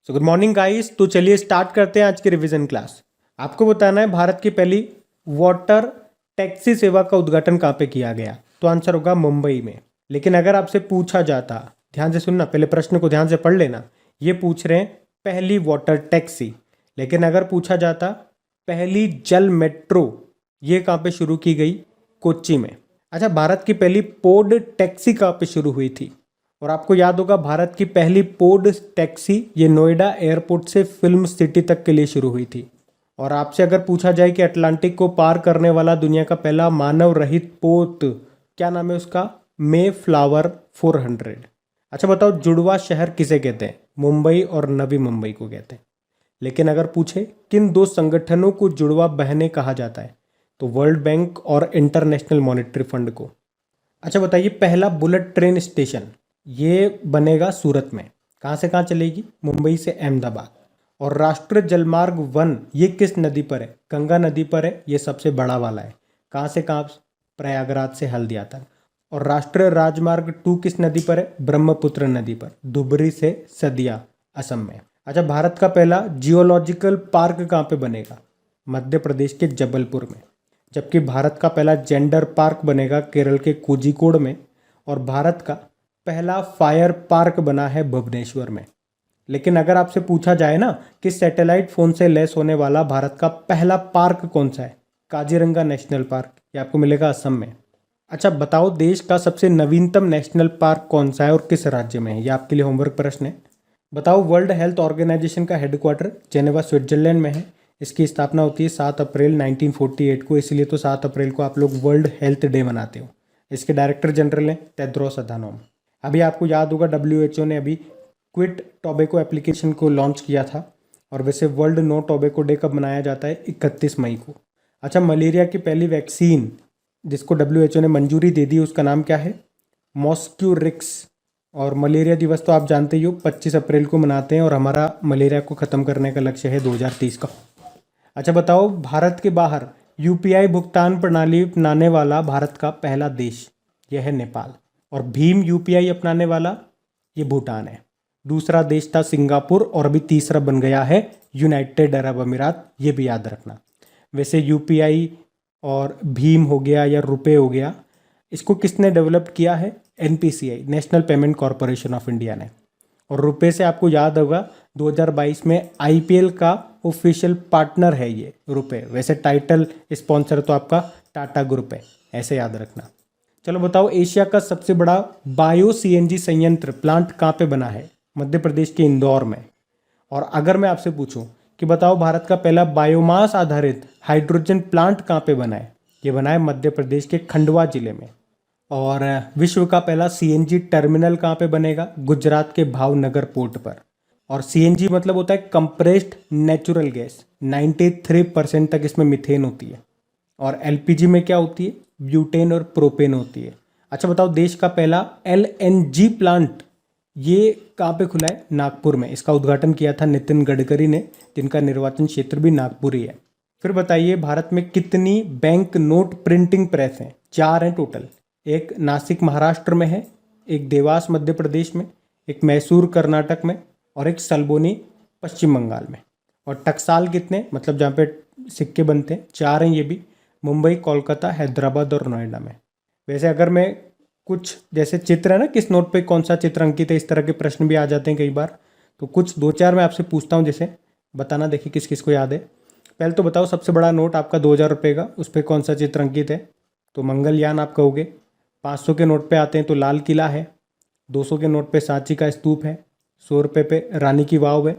So good morning guys. तो चलिए start करते हैं आज की रिवीजन क्लास। आपको बताना है भारत की पहली वाटर टैक्सी सेवा का उद्घाटन कहाँ पे किया गया। तो आंसर होगा मुंबई में। लेकिन अगर आपसे पूछा जाता, ध्यान से सुनना, पहले प्रश्न को ध्यान से पढ़ लेना। ये पूछ रहे हैं पहली वाटर टैक्सी, लेकिन अगर पूछा जाता पहली जल मेट्रो, ये कहाँ पे शुरू की गई? कोच्चि में। अच्छा, भारत की पहली पोड टैक्सी कहाँ पे शुरू हुई थी? और आपको याद होगा भारत की पहली पोड टैक्सी ये नोएडा एयरपोर्ट से फिल्म सिटी तक के लिए शुरू हुई थी। और आपसे अगर पूछा जाए कि अटलांटिक को पार करने वाला दुनिया का पहला मानव रहित पोत, क्या नाम है उसका? मे फ्लावर 400। अच्छा बताओ, जुड़वा शहर किसे कहते हैं? मुंबई और नवी मुंबई को कहते हैं। लेकिन अगर पूछे किन दो संगठनों को जुड़वा बहनें कहा जाता है, तो वर्ल्ड बैंक और इंटरनेशनल मॉनेटरी फंड को। अच्छा बताइए, पहला बुलेट ट्रेन स्टेशन ये बनेगा सूरत में। कहाँ से कहाँ चलेगी? मुंबई से अहमदाबाद। और राष्ट्रीय जलमार्ग 1 ये किस नदी पर है? गंगा नदी पर है। ये सबसे बड़ा वाला है। कहाँ से कहाँ? प्रयागराज से हल्दिया तक। और राष्ट्रीय राजमार्ग 2 किस नदी पर है? ब्रह्मपुत्र नदी पर, धुबरी से सदिया, असम में। अच्छा, भारत का पहला जियोलॉजिकल पार्क कहाँ पे बनेगा? मध्य प्रदेश के जबलपुर में। जबकि भारत का पहला जेंडर पार्क बनेगा केरल के कोझिकोड में। और भारत का पहला फायर पार्क बना है भुवनेश्वर में। लेकिन अगर आपसे पूछा जाए ना कि सैटेलाइट फोन से लैस होने वाला भारत का पहला पार्क कौन सा है? Kaziranga national park. ये आपको मिलेगा असम में। अच्छा बताओ, देश का सबसे नवीनतम नेशनल पार्क कौन सा है और किस राज्य में है? ये आपके लिए होमवर्क प्रश्न है। बताओ, वर्ल्ड हेल्थ ऑर्गेनाइजेशन का हेडक्वार्टर जेनेवा स्विट्जरलैंड में है। इसकी स्थापना होती है 7 अप्रैल 1948 को, इसलिए तो 7 अप्रैल को आप लोग वर्ल्ड हेल्थ डे मनाते हो। इसके डायरेक्टर जनरल हैं टेड्रोस अधानोम। अभी आपको याद होगा WHO ने अभी क्विट टोबैको एप्लीकेशन को लॉन्च किया था। और वैसे वर्ल्ड नो टोबैको डे कब मनाया जाता है? 31 मई को। अच्छा, मलेरिया की पहली वैक्सीन जिसको WHO ने मंजूरी दे दी उसका नाम क्या है? मॉस्क्यूरिक्स। और मलेरिया दिवस तो आप जानते ही हो 25 अप्रैल को मनाते हैं, और हमारा मलेरिया को ख़त्म करने का लक्ष्य है 2030 का। अच्छा बताओ, भारत के बाहर UPI भुगतान प्रणाली अपनाने वाला भारत का पहला देश यह है नेपाल। और भीम UPI अपनाने वाला ये भूटान है। दूसरा देश था सिंगापुर, और अभी तीसरा बन गया है यूनाइटेड अरब अमीरात। ये भी याद रखना। वैसे UPI और भीम हो गया या रुपए हो गया, इसको किसने डेवलप किया है? NPCI, national payment corporation of India ने। और रुपए से आपको याद होगा 2022 में IPL का ऑफिशियल पार्टनर है ये रुपए। वैसे टाइटल स्पॉन्सर तो आपका टाटा ग्रुप है, ऐसे याद रखना। चलो बताओ, एशिया का सबसे बड़ा बायो CNG संयंत्र प्लांट कहाँ पे बना है? मध्य प्रदेश के इंदौर में। और अगर मैं आपसे पूछूं कि बताओ, भारत का पहला बायोमास आधारित हाइड्रोजन प्लांट कहाँ पे बना है? ये बना है मध्य प्रदेश के खंडवा जिले में। और विश्व का पहला CNG टर्मिनल कहाँ पे बनेगा? गुजरात के भावनगर पोर्ट पर। और CNG मतलब होता है कंप्रेस्ड नेचुरल गैस। 93% तक इसमें मिथेन होती है। और LPG में क्या होती है? ब्यूटेन और प्रोपेन होती है। अच्छा बताओ, देश का पहला LNG प्लांट ये कहाँ पे खुला है? नागपुर में। इसका उद्घाटन किया था नितिन गडकरी ने, जिनका निर्वाचन क्षेत्र भी नागपुर ही है। फिर बताइए, भारत में कितनी बैंक नोट प्रिंटिंग प्रेस हैं? 4 हैं टोटल। एक नासिक महाराष्ट्र में है, एक देवास मध्य प्रदेश में, एक मैसूर कर्नाटक में, और एक सल्बोनी पश्चिम बंगाल में। और टकसाल कितने, मतलब जहाँ पे सिक्के बनते हैं, 4 हैं ये भी। मुंबई, कोलकाता, हैदराबाद और नोएडा में। वैसे अगर मैं कुछ जैसे चित्र है ना, किस नोट पे कौन सा चित्र अंकित है, इस तरह के प्रश्न भी आ जाते हैं कई बार। तो कुछ 2-4 मैं आपसे पूछता हूँ, जैसे बताना, देखिए किस किस को याद है। पहले तो बताओ, सबसे बड़ा नोट आपका 2000 रुपये का, उस पर कौन सा चित्र अंकित है? तो मंगलयान आप कहोगे। 500 के नोट पे आते हैं तो लाल किला है। 200 के नोट पे सांची का स्तूप है। 100 रुपये पे रानी की वाव है।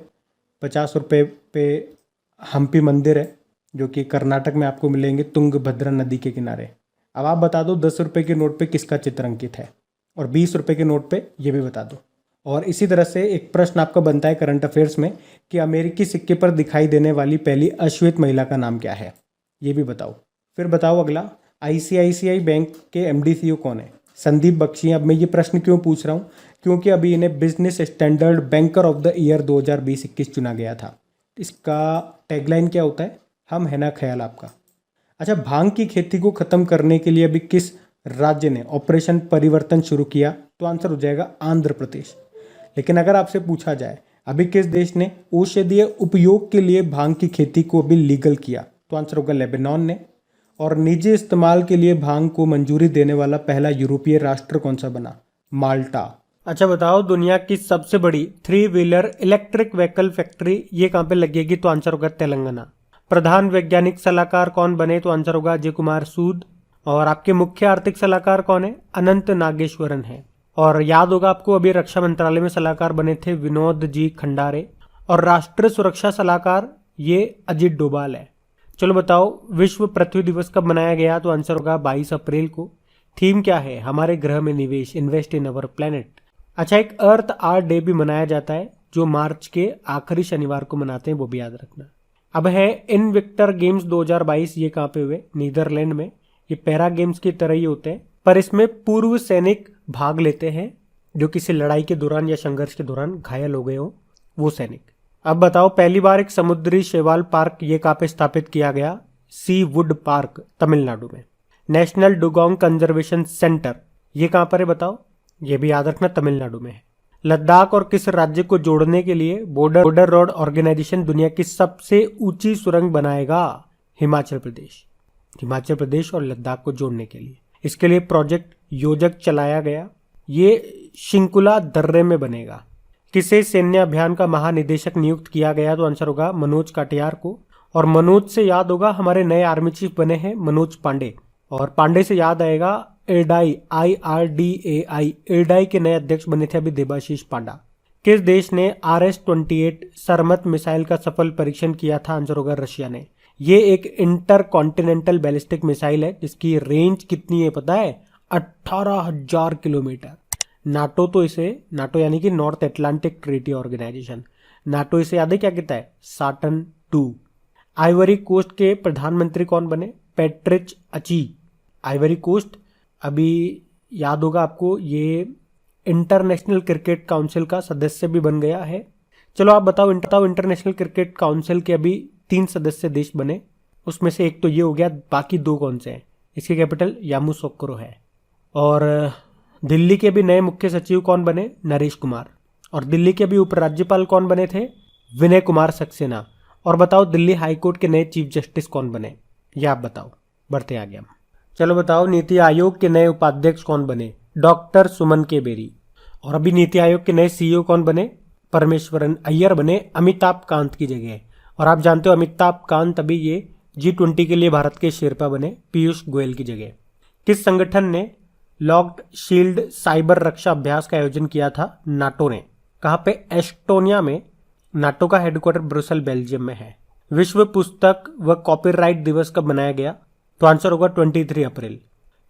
50 रुपये पे हम्पी मंदिर है, जो कि कर्नाटक में आपको मिलेंगे तुंगभद्रा नदी के किनारे। अब आप बता दो 10 रुपये के नोट पे किसका चित्र अंकित है, और 20 रुपये के नोट पे ये भी बता दो। और इसी तरह से एक प्रश्न आपका बनता है करंट अफेयर्स में कि अमेरिकी सिक्के पर दिखाई देने वाली पहली अश्वेत महिला का नाम क्या है? ये भी बताओ। फिर बताओ अगला, ICICI बैंक के MD CEO कौन है? संदीप बख्शी हैं। अब मैं ये प्रश्न क्यों पूछ रहा हूँ? क्योंकि अभी इन्हें business standard banker of the year 2020-21 चुना गया था। इसका टैगलाइन क्या होता है? हम है ना ख्याल आपका। अच्छा, भांग की खेती को खत्म करने के लिए अभी किस राज्य ने ऑपरेशन परिवर्तन शुरू किया? तो आंसर हो जाएगा आंध्र प्रदेश। लेकिन अगर आपसे पूछा जाए अभी किस देश ने औषधीय उपयोग के लिए भांग की खेती को अभी लीगल किया? तो आंसर होगा लेबनान ने। और निजी इस्तेमाल के लिए भांग को मंजूरी देने वाला पहला यूरोपीय राष्ट्र कौन सा बना? माल्टा। अच्छा बताओ, दुनिया की सबसे बड़ी 3 व्हीलर इलेक्ट्रिक व्हीकल फैक्ट्री ये कहाँ पे लगेगी? तो आंसर होगा तेलंगाना। प्रधान वैज्ञानिक सलाहकार कौन बने? तो आंसर होगा अजय कुमार सूद। और आपके मुख्य आर्थिक सलाहकार कौन है? अनंत नागेश्वरन है। और याद होगा आपको, अभी रक्षा मंत्रालय में सलाहकार बने थे विनोद जी खंडारे। और राष्ट्रीय सुरक्षा सलाहकार ये अजित डोभाल है। चलो बताओ, विश्व पृथ्वी दिवस कब मनाया गया? तो आंसर होगा 22 अप्रैल को। थीम क्या है? हमारे ग्रह में निवेश, इन्वेस्ट इन अवर प्लेनेट। अच्छा, एक अर्थ आवर डे भी मनाया जाता है जो मार्च के आखिरी शनिवार को मनाते हैं, वो भी याद रखना। अब है इनविक्टर गेम्स 2022, ये कहाँ पे हुए? नीदरलैंड में। ये पैरा गेम्स की तरह ही होते हैं, पर इसमें पूर्व सैनिक भाग लेते हैं जो किसी लड़ाई के दौरान या संघर्ष के दौरान घायल हो गए हो, वो सैनिक। अब बताओ, पहली बार एक समुद्री शैवाल पार्क ये कहाँ पे स्थापित किया गया? सी वुड पार्क, तमिलनाडु में। नेशनल डुगोंग कंजर्वेशन सेंटर ये कहाँ पर है बताओ? ये भी याद रखना, तमिलनाडु में है। लद्दाख और किस राज्य को जोड़ने के लिए बॉर्डर रोड ऑर्गेनाइजेशन दुनिया की सबसे ऊंची सुरंग बनाएगा? हिमाचल प्रदेश। हिमाचल प्रदेश और लद्दाख को जोड़ने के लिए इसके लिए प्रोजेक्ट योजक चलाया गया। ये शिंकुला दर्रे में बनेगा। किसे सैन्य अभियान का महानिदेशक नियुक्त किया गया? तो आंसर होगा मनोज काटियार को। और मनोज से याद होगा, हमारे नए आर्मी चीफ बने हैं मनोज पांडे। और पांडे से याद आएगा एडाई, IRDAI, एडाई के नए अध्यक्ष बने थे अभी देबाशीष पांडा। किस देश ने RS-28 सरमत मिसाइल का सफल परीक्षण किया था? आंसर होगा रशिया ने। ये एक इंटर कॉन्टिनेंटल बैलिस्टिक मिसाइल है जिसकी रेंज कितनी है पता है? 18,000 किलोमीटर। नाटो यानी कि North Atlantic Treaty Organisation, NATO इसे याद है क्या कहता है? साटन 2। आइवरी कोस्ट के प्रधानमंत्री कौन बने? पैट्रिच अची। आइवरी कोस्ट अभी याद होगा आपको, ये इंटरनेशनल क्रिकेट काउंसिल का सदस्य भी बन गया है। चलो आप बताओ, इंटरनेशनल क्रिकेट काउंसिल के अभी 3 सदस्य देश बने, उसमें से एक तो ये हो गया, बाकी 2 कौन से हैं? इसकी कैपिटल यामूसोक्रो है। और दिल्ली के भी नए मुख्य सचिव कौन बने? नरेश कुमार। और दिल्ली के भी उपराज्यपाल कौन बने थे? विनय कुमार सक्सेना। और बताओ, दिल्ली हाईकोर्ट के नए चीफ जस्टिस कौन बने? ये आप बताओ, बढ़ते आगे हम। चलो बताओ, नीति आयोग के नए उपाध्यक्ष कौन बने? डॉक्टर सुमन के बेरी। और अभी नीति आयोग के नए CEO कौन बने? परमेश्वरन अय्यर बने अमिताभ कांत की जगह। और आप जानते हो अमिताभ कांत अभी ये G20 के लिए भारत के शेरपा बने पीयूष गोयल की जगह। किस संगठन ने लॉक्ड शील्ड साइबर रक्षा अभ्यास का आयोजन किया था? नाटो ने। कहाँ पे? एस्टोनिया में। नाटो का हेडक्वार्टर ब्रुसेल, बेल्जियम में है। विश्व पुस्तक व कॉपीराइट दिवस कब मनाया गया? तो आंसर होगा 23 अप्रैल।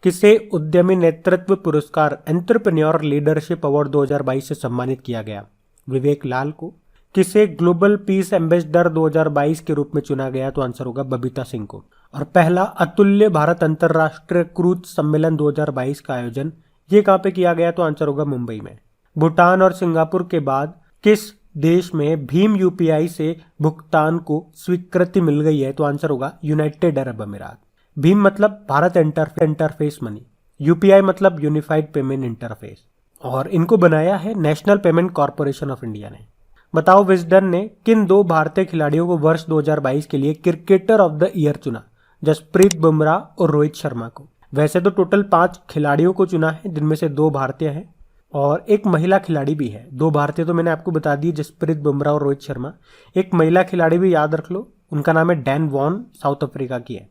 किसे उद्यमी नेतृत्व पुरस्कार एंटरप्रेन्योर लीडरशिप अवार्ड 2022 से सम्मानित किया गया? विवेक लाल को। किसे ग्लोबल पीस एम्बेसडर 2022 के रूप में चुना गया? तो आंसर होगा बबीता सिंह को। और पहला अतुल्य भारत अंतरराष्ट्रीय क्रूज सम्मेलन 2022 का आयोजन ये कहाँ पे किया गया? तो आंसर होगा मुंबई में। भूटान और सिंगापुर के बाद किस देश में भीम UPI से भुगतान को स्वीकृति मिल गई है? तो आंसर होगा यूनाइटेड अरब अमीरात। भीम मतलब भारत इंटरफेस मनी, UPI मतलब यूनिफाइड पेमेंट इंटरफेस। और इनको बनाया है national payment corporation of India ने। बताओ, विजडन ने किन 2 भारतीय खिलाड़ियों को वर्ष 2022 के लिए क्रिकेटर ऑफ द ईयर चुना? जसप्रीत बुमराह और रोहित शर्मा को। वैसे तो टोटल 5 खिलाड़ियों को चुना है, जिनमें से 2 भारतीय हैं और एक महिला खिलाड़ी भी है। 2 भारतीय तो मैंने आपको बता दी, जसप्रीत बुमराह और रोहित शर्मा। एक महिला खिलाड़ी भी याद रख लो, उनका नाम है डैन वॉन, साउथ अफ्रीका की है।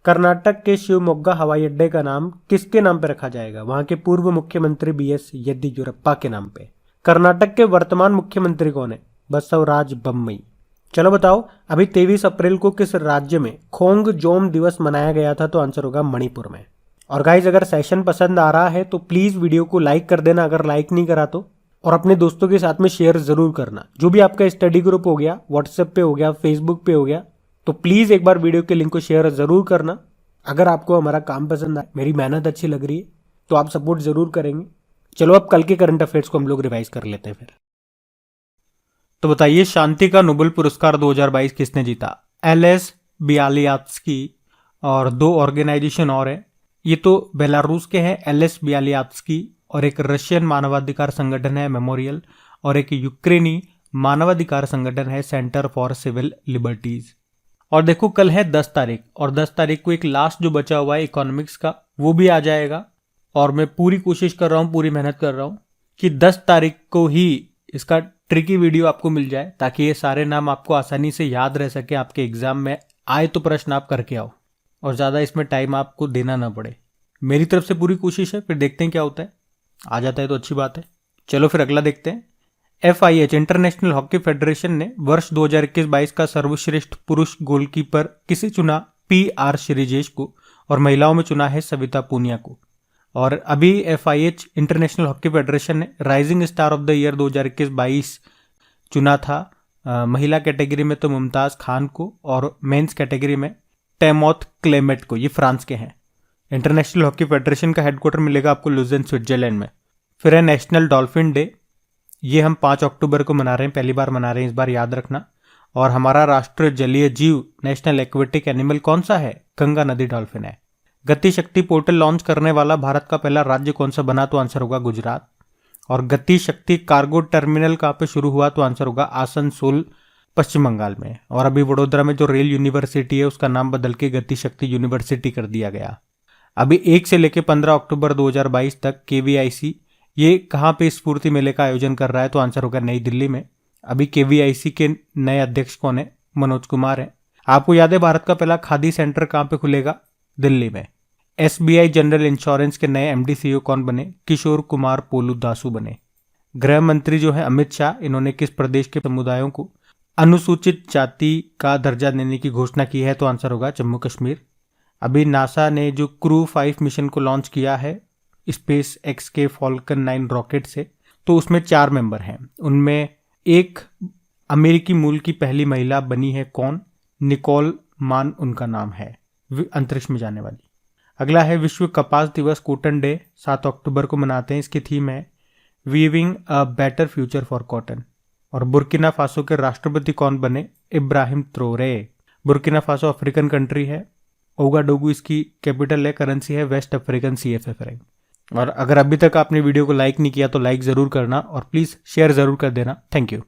कर्नाटक के शिवमोग्गा हवाई अड्डे का नाम किसके नाम पे रखा जाएगा? वहां के पूर्व मुख्यमंत्री BS येदियुरप्पा के नाम पे। कर्नाटक के वर्तमान मुख्यमंत्री कौन है? बसवराज बम्मई। चलो बताओ, अभी 23 अप्रैल को किस राज्य में खोंगजोम दिवस मनाया गया था? तो आंसर होगा मणिपुर में। और गाइज, अगर सेशन पसंद आ रहा है तो प्लीज वीडियो को लाइक कर देना अगर लाइक नहीं करा तो, और अपने दोस्तों के साथ में शेयर जरूर करना। जो भी आपका स्टडी ग्रुप हो गया, व्हाट्सएप पे हो गया, फेसबुक पे हो गया, तो प्लीज एक बार वीडियो के लिंक को शेयर जरूर करना। अगर आपको हमारा काम पसंद आए, मेरी मेहनत अच्छी लग रही है, तो आप सपोर्ट जरूर करेंगे। चलो अब कल के करंट अफेयर्स को हम लोग रिवाइज कर लेते हैं फिर। तो बताइए, शांति का नोबेल पुरस्कार 2022 किसने जीता? LS Bialiatski. और 2 ऑर्गेनाइजेशन और है, ये तो बेलारूस के हैं LS बियालियात्स्की, और एक रशियन मानवाधिकार संगठन है मेमोरियल, और एक यूक्रेनी मानवाधिकार संगठन है सेंटर फॉर सिविल लिबर्टीज। और देखो कल है 10 तारीख, और 10 तारीख को एक लास्ट जो बचा हुआ है इकोनॉमिक्स का वो भी आ जाएगा। और मैं पूरी कोशिश कर रहा हूँ, पूरी मेहनत कर रहा हूँ कि 10 तारीख को ही इसका ट्रिकी वीडियो आपको मिल जाए, ताकि ये सारे नाम आपको आसानी से याद रह सके। आपके एग्जाम में आए तो प्रश्न आप करके आओ और ज़्यादा इसमें टाइम आपको देना ना पड़े। मेरी तरफ से पूरी कोशिश है, फिर देखते हैं क्या होता है। आ जाता है तो अच्छी बात है। चलो फिर अगला देखते हैं। FIH इंटरनेशनल हॉकी फेडरेशन ने वर्ष 2021-22 का सर्वश्रेष्ठ पुरुष गोलकीपर किसे चुना? PR श्रीजेश को। और महिलाओं में चुना है सविता पूनिया को। और अभी FIH इंटरनेशनल हॉकी फेडरेशन ने rising star of the year 2021-22 चुना था। महिला कैटेगरी में तो मुमताज खान को, और मेंस कैटेगरी में टेमोथ क्लेमेट को। ये फ्रांस के हैं। इंटरनेशनल हॉकी फेडरेशन का हेडक्वार्टर मिलेगा आपको लुज़ेन, स्विट्जरलैंड में। फिर है नेशनल डॉल्फिन डे। ये हम 5 अक्टूबर को मना रहे हैं, पहली बार मना रहे हैं इस बार, याद रखना। और हमारा राष्ट्रीय जलीय जीव नेशनल एक्वेटिक एनिमल कौन सा है? गंगा नदी डॉल्फिन है। गति शक्ति पोर्टल लॉन्च करने वाला भारत का पहला राज्य कौन सा बना? तो आंसर होगा गुजरात। और गति शक्ति कार्गो टर्मिनल कहाँ पे शुरू हुआ? तो आंसर होगा आसनसोल, पश्चिम बंगाल में। और अभी वडोदरा में जो रेल यूनिवर्सिटी है उसका नाम बदल के गति शक्ति यूनिवर्सिटी कर दिया गया। अभी 1 से लेकर 15 अक्टूबर 2022 तक KVIC ये कहाँ पे स्फूर्ति मेले का आयोजन कर रहा है? तो आंसर होगा नई दिल्ली में। अभी KVIC के नए अध्यक्ष कौन है? मनोज कुमार है। आपको याद है भारत का पहला खादी सेंटर कहाँ पे खुलेगा? दिल्ली में। SBI जनरल इंश्योरेंस के नए MD CEO कौन बने? किशोर कुमार पोलू दासु बने। गृह मंत्री जो है अमित शाह, इन्होंने किस प्रदेश के समुदायों को अनुसूचित जाति का दर्जा देने की घोषणा की है? तो आंसर होगा जम्मू कश्मीर। अभी नासा ने जो क्रू 5 मिशन को लॉन्च किया है स्पेस एक्स के फॉल्कन 9 रॉकेट से, तो उसमें 4 मेंबर हैं। उनमें एक अमेरिकी मूल की पहली महिला बनी है। कौन? निकोल मान उनका नाम है, अंतरिक्ष में जाने वाली। अगला है विश्व कपास दिवस, कॉटन डे, 7 अक्टूबर को मनाते हैं। इसकी थीम है weaving a better future for cotton. और बुर्किना फासो के राष्ट्रपति कौन बने? Ibrahim Traore. Burkina Faso African country है। ओगाडोगु इसकी कैपिटल है। करेंसी है वेस्ट अफ्रीकन CFA फ्रैंक। और अगर अभी तक आपने वीडियो को लाइक नहीं किया तो लाइक ज़रूर करना, और प्लीज़ शेयर ज़रूर कर देना। Thank you.